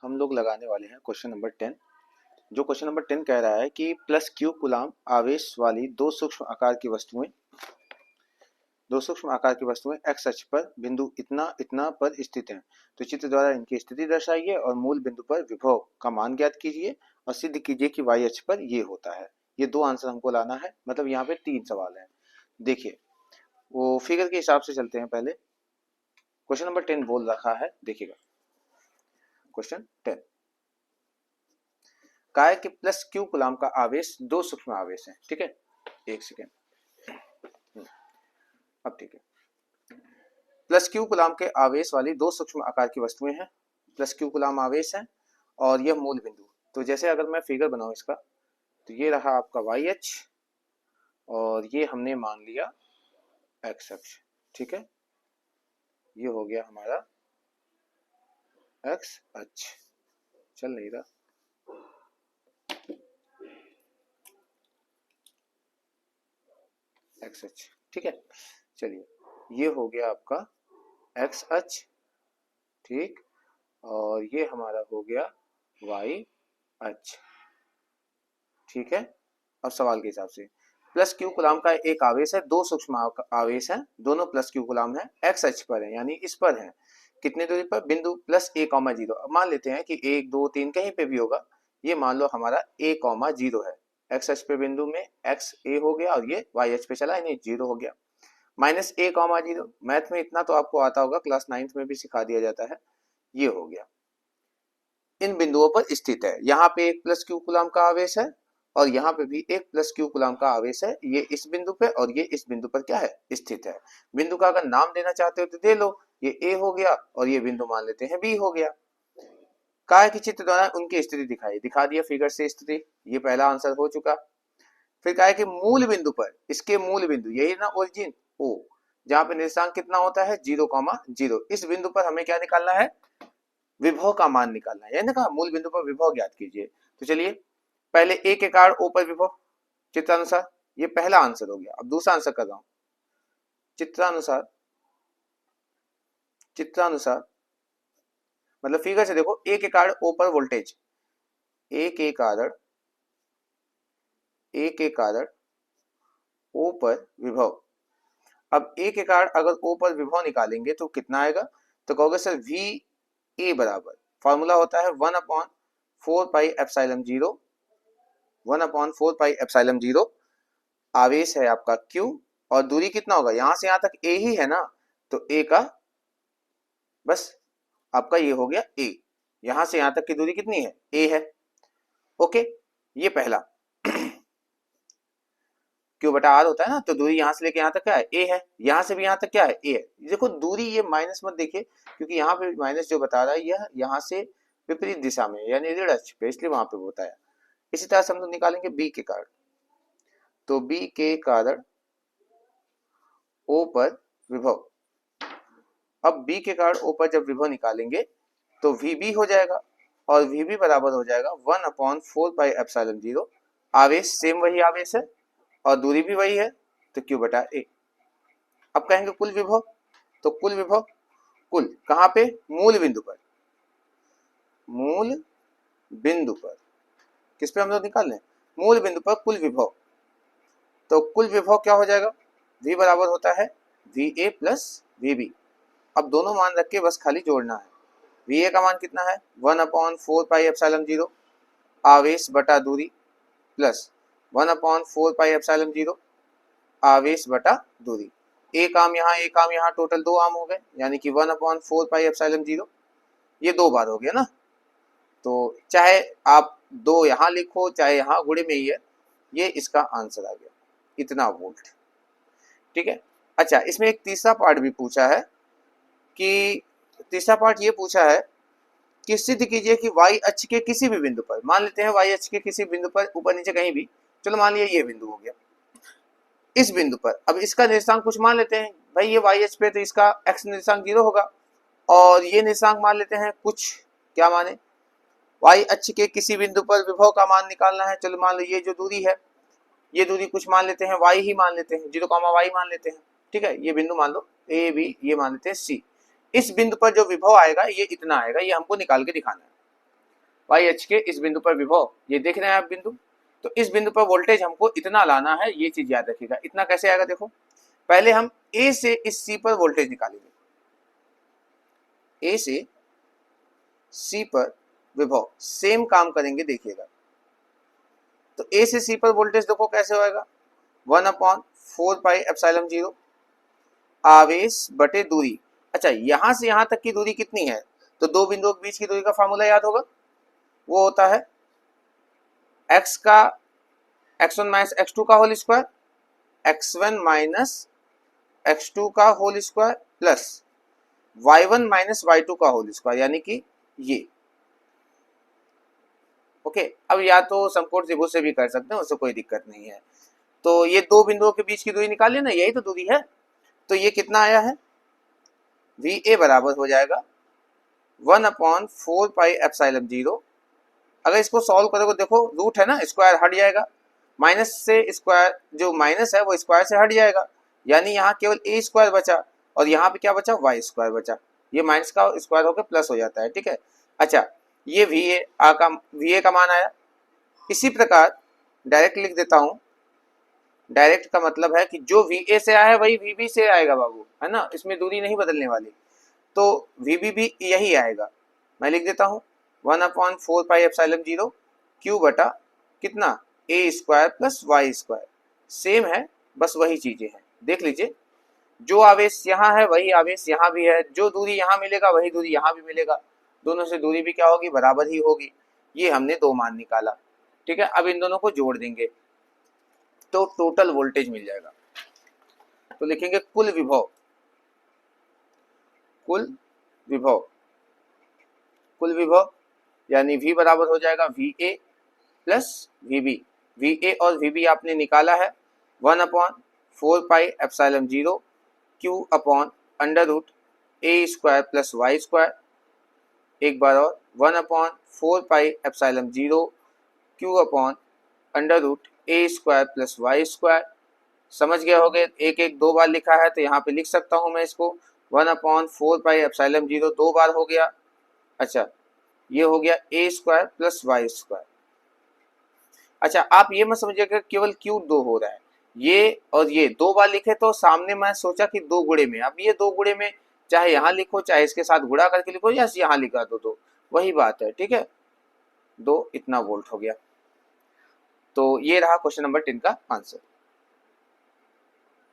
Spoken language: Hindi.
हम लोग लगाने वाले हैं क्वेश्चन नंबर 10। जो क्वेश्चन नंबर 10 कह रहा है कि प्लस क्यू कूलाम आवेश वाली दो सूक्ष्म आकार की वस्तुएं एक्स अक्ष पर बिंदु इतना इतना पर स्थित हैं। तो चित्र द्वारा इनकी स्थिति दर्शाइए और मूल बिंदु पर विभव का मान ज्ञात कीजिए और सिद्ध कीजिए कि वाई अक्ष पर ये होता है। ये दो आंसर हमको लाना है, मतलब यहाँ पे 3 सवाल है। देखिए, वो फिगर के हिसाब से चलते हैं। पहले क्वेश्चन नंबर 10 बोल रखा है, देखिएगा क्वेश्चन 10 का है कि प्लस क्यू कूलाम का आवेश दो सूक्ष्म आवेश है। ठीक है, एक सेकेंड। अब ठीक है, प्लस क्यू कूलाम के आवेश वाली दो सूक्ष्म आकार की वस्तुएं हैं। प्लस क्यू कूलाम आवेश है और यह मूल बिंदु। तो जैसे अगर मैं फिगर बनाऊं इसका, तो ये रहा आपका वाई अक्ष और ये हमने मान लिया एक्स अक्ष। ठीक है, ये हो गया हमारा एक्स अक्ष। चल नहीं रहा, एक्स अक्ष। ठीक है, चलिए, ये हो गया आपका एक्स अक्ष। ठीक, और ये हमारा हो गया वाई अक्ष। ठीक है, अब सवाल के हिसाब से प्लस क्यू कूलाम का एक आवेश है, दो सूक्ष्म आवेश हैं, दोनों प्लस क्यू कूलाम है, एक्स अक्ष पर है, यानी इस पर है। कितनी दूरी पर? बिंदु प्लस ए कॉमा जीरो। अब मान लेते हैं कि 1 2 3 कहीं पे भी होगा। ये मान लो हमारा ए कॉमा जीरो है। एक्स अक्ष पे बिंदु में एक्स ए हो गया और ये वाई अक्ष पे चला, यानी जीरो हो गया। माइनस ए कॉमा जीरो, मैथ में इतना तो आपको आता होगा, क्लास 9th में भी सिखा दिया जाता है। ये हो गया, इन बिंदुओं पर स्थित है। यहाँ पे एक प्लस क्यू कूलाम का आवेश है और यहाँ पे भी एक प्लस क्यू कूलाम का आवेश है। ये इस बिंदु पे और ये इस बिंदु पर क्या है? स्थित है। बिंदु का अगर नाम देना चाहते हो तो दे लो, ये ए हो गया और ये बिंदु मान लेते हैं बी हो गया। काय के चित्र द्वारा उनकी स्थिति दिखा दिया फिगर से स्थिति। ये पहला आंसर हो चुका। फिर क्या है कि मूल बिंदु पर, इसके मूल बिंदु यही ना ओरिजिन ओ, जहां पे निर्देशांक कितना होता है 0,0। इस बिंदु पर हमें क्या निकालना है? विभव का मान निकालना है। यानी कहा मूल बिंदु पर विभव ज्ञात कीजिए। तो चलिए, पहले ए के कारण ओ पर विभव चित्रानुसार, ये पहला आंसर हो गया। अब दूसरा आंसर कर रहा हूं, चित्रानुसार। चित्रानुसार मतलब फिगर से देखो, ए के कारण ओ पर वोल्टेज, ए के कारण ओ पर विभव। अब ए के कारण अगर ओ पर विभव निकालेंगे तो कितना आएगा? तो कहोगे सर वी ए बराबर, फॉर्मूला होता है 1/4 पाई एप्सिलॉन 0। 1/4 पाई एप्सिलॉन 0 आवेश है आपका Q और दूरी कितना होगा? यहां से यहां तक A ही है ना, तो A का बस आपका ये हो गया A। यहां से यहां तक की दूरी कितनी है? A है। ओके, ये पहला Q बटा R होता है ना, तो दूरी यहां से लेके यहां तक क्या है? A है। यहां से भी यहां तक क्या है? A है। देखो दूरी, ये माइनस मत देखिए, क्योंकि यहाँ पे माइनस जो बता रहा है यह यहाँ से विपरीत दिशा में, यानी ऋण अक्ष पे, इसलिए वहां पे होता है। इसी तरह से हम लोग निकालेंगे B के कारण। तो B के कारण O पर विभव। अब B के कारण O पर जब विभव निकालेंगे तो VB हो जाएगा और VB बराबर हो जाएगा 1/4 पाई एप्सिलॉन 0। आवेश सेम वही आवेश है और दूरी भी वही है, तो Q बटा A। अब कहेंगे कुल विभव, तो कुल विभव, कुल कहां पे? मूल बिंदु पर। मूल बिंदु पर किस पे हम लोग निकाल लें? मूल बिंदु पर कुल विभव। तो कुल विभव क्या हो जाएगा? V बराबर होता है VA प्लस VB। अब दोनों मान रख के बस खाली जोड़ना है। VA का मान कितना है? 1/4 पाई एप्सिलॉन 0 आवेश बटा दूरी प्लस 1/4 पाई एप्सिलॉन 0 आवेश बटा दूरी। एक आम यहाँ टोटल दो आम हो गए, यानी कि 1/4 पाई एप्सिलॉन 0। ये दो बार हो गया ना, तो चाहे आप दो यहाँ लिखो चाहे यहाँ गुणे में ही है, ये इसका आंसर आ गया, इतना वोल्ट। ठीक है, अच्छा, इसमें एक तीसरा पार्ट भी पूछा है कि तीसरा पार्ट ये पूछा है कि सिद्ध कीजिए कि वाई अक्ष के किसी भी बिंदु पर, मान लेते हैं वाई अक्ष के किसी बिंदु पर, ऊपर नीचे कहीं भी, चलो मान लिया ये बिंदु हो गया, इस बिंदु पर अब इसका निर्देशांक कुछ मान लेते हैं। भाई ये वाई अक्ष पे तो इसका एक्स निर्देशांक 0 होगा और ये निर्देशांक मान लेते हैं कुछ, क्या माने? वाई अक्ष के किसी बिंदु पर विभव का मान निकालना है। चलो मान लो ये जो दूरी है, ये दूरी कुछ मान लेते हैं वाई ही मान लेते हैं, 0, y मान लेते हैं। ठीक है, ये बिंदु मान लो ए बी, ये मान लेते हैं सी। इस बिंदु पर जो विभव आएगा ये इतना आएगा, ये हमको निकाल के दिखाना है। वाई अक्ष के इस बिंदु पर विभव, ये देख रहे हैं आप बिंदु, तो इस बिंदु पर वोल्टेज हमको इतना लाना है, ये चीज याद रखिएगा। इतना कैसे आएगा देखो, पहले हम ए से इस सी पर वोल्टेज निकालेंगे, ए से सी पर विभव, सेम काम करेंगे देखिएगा। तो ए से सी पर वोल्टेज देखो कैसे होएगा, 1/4 पाई एप्सिलॉन 0 आवेश बटे दूरी। अच्छा, यहां से यहां तक की दूरी कितनी है, तो दो बिंदुओं के बीच की दूरी का फार्मूला याद होगा, वो होता है x का x1 माइनस x2 का whole square, x1 minus x2 का whole square plus y1 minus y2 का होल स्क्वायर, यानी कि ये। ओके, अब या तो समकोण त्रिभुज से भी कर सकते हैं, उससे कोई दिक्कत नहीं है। तो ये दो बिंदुओं के बीच की दूरी निकालिए ना, यही तो दूरी है। तो ये कितना आया है, VA बराबर हो जाएगा 1/4 पाई एप्सिलॉन 0। अगर इसको सॉल्व करोगे देखो, रूट है ना, स्क्वायर हट जाएगा, माइनस से स्क्वायर, जो माइनस है वो स्क्वायर से हट जाएगा, यानी यहाँ केवल ए स्क्वायर बचा, और यहाँ पे क्या बचा, वाई स्क्वायर बचा। ये माइनस का स्क्वायर होकर प्लस हो जाता है, ठीक है। अच्छा, ये VA का मान आया। इसी प्रकार डायरेक्ट लिख देता हूँ, डायरेक्ट का मतलब है कि जो VA से आया है वही VB से आएगा बाबू, है ना, इसमें दूरी नहीं बदलने वाली। तो VB भी यही आएगा, मैं लिख देता हूँ 1/4 पाई एप्सिलॉन 0 क्यू बटा कितना, a square plus y square, same है, बस वही चीजें हैं। देख लीजिए, जो आवेश यहाँ है वही आवेश यहाँ भी है, जो दूरी यहाँ मिलेगा वही दूरी यहाँ भी मिलेगा, दोनों से दूरी भी क्या होगी, बराबर ही होगी। ये हमने दो मान निकाला, ठीक है। अब इन दोनों को जोड़ देंगे तो टोटल वोल्टेज मिल जाएगा। तो लिखेंगे कुल विभव, कुल विभव, कुल विभव यानी V बराबर हो जाएगा VA प्लस VB। VA और VB आपने निकाला है 1/4 pi epsilon 0 Q upon under root a square plus y square. एक बार और 1/4 pi epsilon 0 Q upon under root a square plus y square. समझ गए होगे, एक एक दो बार लिखा है तो यहाँ पे लिख सकता हूँ मैं इसको, 1/4 पाई एप्सिलॉन 0 दो बार हो गया। अच्छा, ये हो गया ए स्क्वायर प्लस वाई स्क्वायर। अच्छा, आप ये मत समझिएगा केवल क्यू दो हो रहा है, ये और ये दो बार लिखे तो सामने मैं सोचा कि दो गुणे में, अब ये दो गुणे में चाहे यहाँ लिखो चाहे इसके साथ गुणा करके लिखो या यहाँ लिखा दो वही बात है, ठीक है। दो इतना वोल्ट हो गया। तो ये रहा क्वेश्चन नंबर 10 का आंसर।